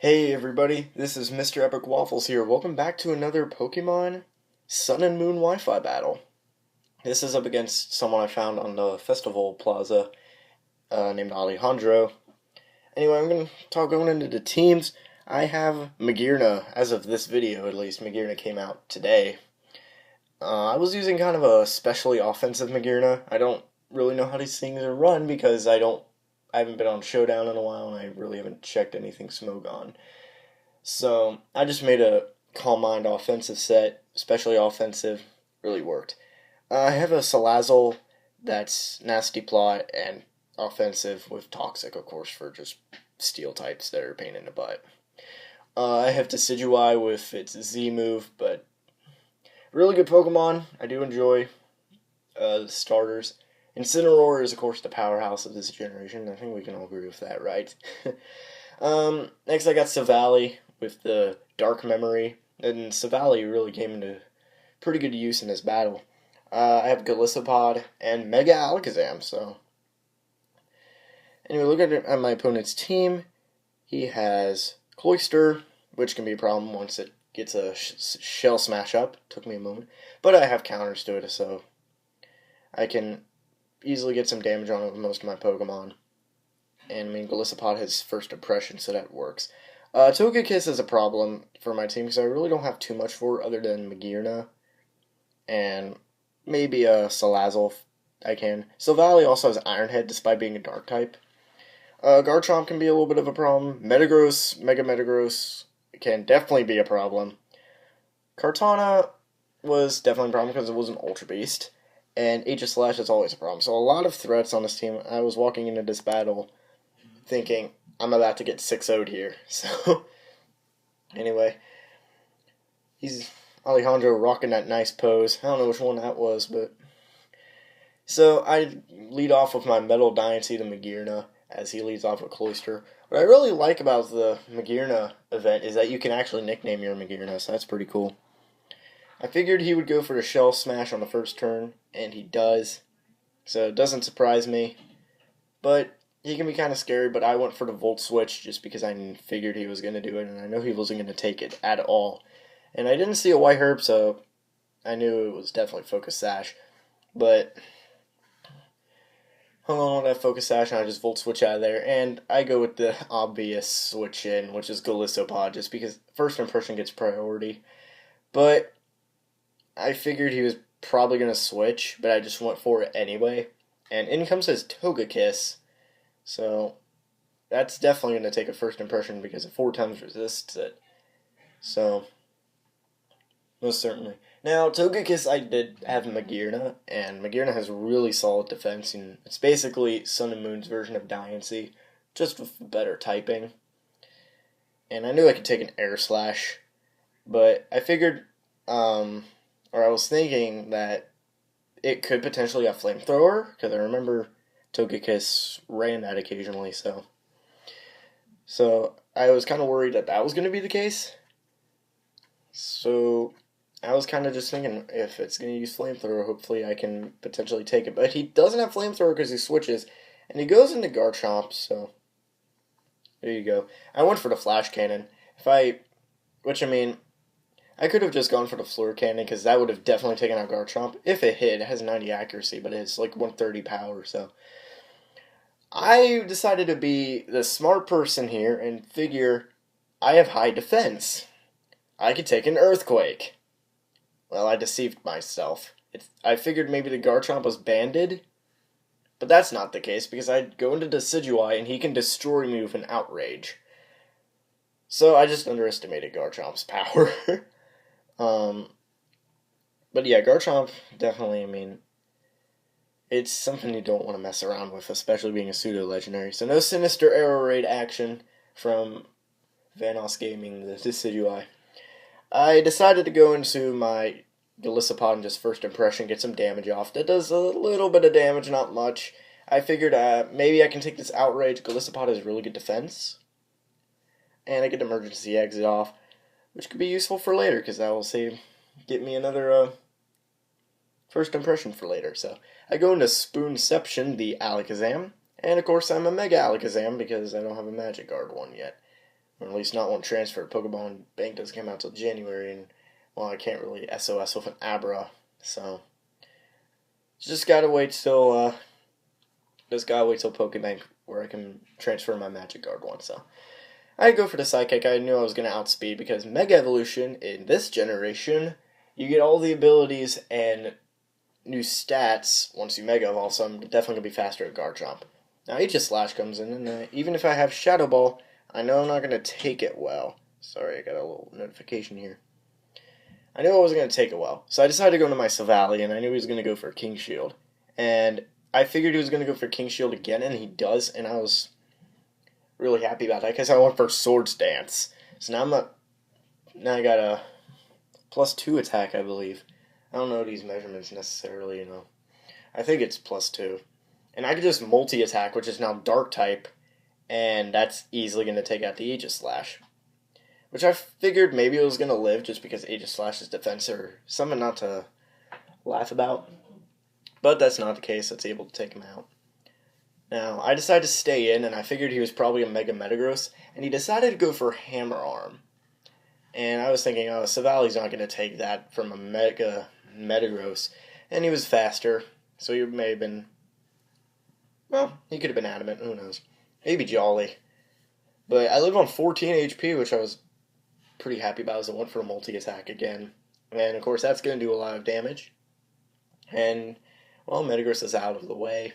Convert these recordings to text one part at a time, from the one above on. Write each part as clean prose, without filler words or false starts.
Hey everybody, this is Mr. Epic Waffles here. Welcome back to another Pokemon Sun and Moon Wi-Fi battle. This is up against someone I found on the festival plaza named Alejandro. Anyway, I'm going to talk going into the teams. I have Magearna, as of this video at least. Magearna came out today. I was using kind of a specially offensive Magearna. I don't really know how these things are run because I haven't been on Showdown in a while, and I really haven't checked anything Smogon. So, I just made a Calm Mind offensive set, especially offensive, really worked. I have a Salazzle that's Nasty Plot and offensive with Toxic, of course, for just steel types that are a pain in the butt. I have Decidueye with its Z move, but really good Pokemon. I do enjoy the starters. Incineroar is, of course, the powerhouse of this generation. I think we can all agree with that, right? Next, I got SILVALLY with the Dark Memory. And SILVALLY really came into pretty good use in this battle. I have Golisopod and Mega Alakazam, so... Anyway, looking at my opponent's team, he has Cloyster, which can be a problem once it gets a shell smash up. Took me a moment. But I have counters to it, so I can easily get some damage on it with most of my Pokemon. And I mean, Golisopod has first impression, so that works. Togekiss is a problem for my team because I really don't have too much for it other than Magearna and maybe a Salazzle if I can. SILVALLY also has Iron Head despite being a dark type. Garchomp can be a little bit of a problem. Metagross, Mega Metagross can definitely be a problem. Kartana was definitely a problem because it was an Ultra Beast. And Aegislash is always a problem. So a lot of threats on this team. I was walking into this battle thinking, I'm about to get 6-0'd here. So, anyway. He's Alejandro rocking that nice pose. I don't know which one that was, but... So, I lead off with my Metal Dynasty to Magearna, as he leads off with Cloyster. What I really like about the Magearna event is that you can actually nickname your Magearna, so that's pretty cool. I figured he would go for the Shell Smash on the first turn, and he does. So it doesn't surprise me. But he can be kind of scary, but I went for the Volt Switch just because I figured he was going to do it, and I know he wasn't going to take it at all. And I didn't see a White Herb, so I knew it was definitely Focus Sash. But hung on that Focus Sash, and I just Volt Switch out of there, and I go with the obvious switch in, which is Golisopod, just because first impression gets priority. But I figured he was probably going to switch, but I just went for it anyway. And in comes his Togekiss. So, that's definitely going to take a first impression because it 4 times resists it. So, most certainly. Now, Togekiss, I did have Magearna, and Magearna has really solid defense. And it's basically Sun and Moon's version of Diancie, just with better typing. And I knew I could take an Air Slash, but I figured... Or I was thinking that it could potentially have Flamethrower, because I remember Togekiss ran that occasionally, so I was kind of worried that that was going to be the case. So I was kind of just thinking, if it's going to use Flamethrower, hopefully I can potentially take it. But he doesn't have Flamethrower because he switches, and he goes into Garchomp, so there you go. I went for the Flash Cannon. I could have just gone for the Floor Cannon, because that would have definitely taken out Garchomp. If it hit, it has 90 accuracy, but it's like 130 power, so... I decided to be the smart person here and figure I have high defense. I could take an Earthquake. Well, I deceived myself. I figured maybe the Garchomp was banded, but that's not the case, because I'd go into Decidueye and he can destroy me with an Outrage. So I just underestimated Garchomp's power. But yeah, Garchomp, definitely, it's something you don't want to mess around with, especially being a pseudo-legendary. So no Sinister Arrow Raid action from Vanoss Gaming, the Decidueye. I decided to go into my Golisopod and just first impression, get some damage off. That does a little bit of damage, not much. I figured maybe I can take this Outrage. Golisopod has really good defense. And I get Emergency Exit off, which could be useful for later, because that will get me another first impression for later. So I go into Spoonception, the Alakazam, and of course I'm a Mega Alakazam because I don't have a Magic Guard one yet. or at least not one transfer. Pokemon Bank doesn't come out till January, and well, I can't really SOS with an Abra, so just gotta wait till Pokebank where I can transfer my Magikarp one. So I'd go for the Psychic. I knew I was gonna outspeed because Mega Evolution in this generation, you get all the abilities and new stats once you Mega Evolve, so I'm definitely gonna be faster at Garchomp. Now Aegislash comes in, and even if I have Shadow Ball, I know I'm not gonna take it well. Sorry, I got a little notification here. I knew I wasn't going to take it well, so I decided to go into my SILVALLY, and I knew he was going to go for King Shield. And I figured he was going to go for King Shield again, and he does, and I was really happy about that, because I went for Swords Dance. So now I got a +2 attack, I believe. I don't know these measurements necessarily, I think it's +2. And I could just multi-attack, which is now Dark type, and that's easily going to take out the Aegislash. Which I figured maybe it was going to live just because Aegislash's defense or something not to laugh about. But that's not the case. It's able to take him out. Now, I decided to stay in, and I figured he was probably a Mega Metagross, and he decided to go for Hammer Arm. And I was thinking, oh, SILVALLY's not going to take that from a Mega Metagross. And he was faster, so he may have been, well, he could have been adamant, who knows. Maybe Jolly. But I live on 14 HP, which I was pretty happy about, as I went for a multi-attack again. And, of course, that's going to do a lot of damage. And, well, Metagross is out of the way.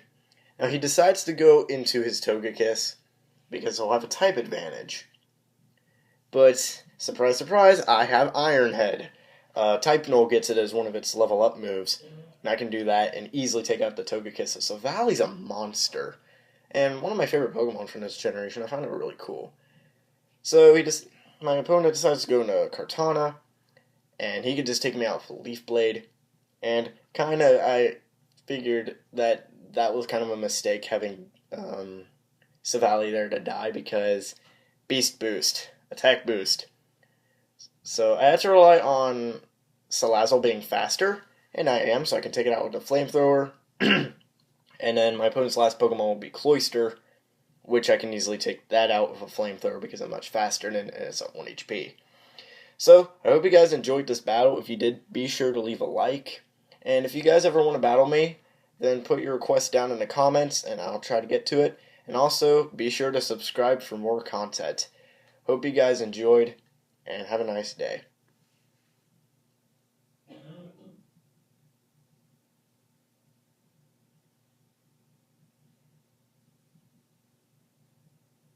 Now, he decides to go into his Togekiss, because he'll have a type advantage. But, surprise, surprise, I have Iron Head. Type Null gets it as one of its level-up moves. And I can do that and easily take out the Togekiss. So SILVALLY's a monster. And one of my favorite Pokemon from this generation. I found it really cool. So, my opponent decides to go into Kartana, and he could just take me out with Leaf Blade, and I figured that was kind of a mistake having SILVALLY there to die, because Beast Boost, Attack Boost. So I had to rely on Salazzle being faster, and I am, so I can take it out with a Flamethrower, and then my opponent's last Pokemon will be Cloyster, which I can easily take that out with a Flamethrower because I'm much faster and it's at 1 HP. So, I hope you guys enjoyed this battle. If you did, be sure to leave a like. And if you guys ever want to battle me, then put your request down in the comments and I'll try to get to it. And also, be sure to subscribe for more content. Hope you guys enjoyed, and have a nice day.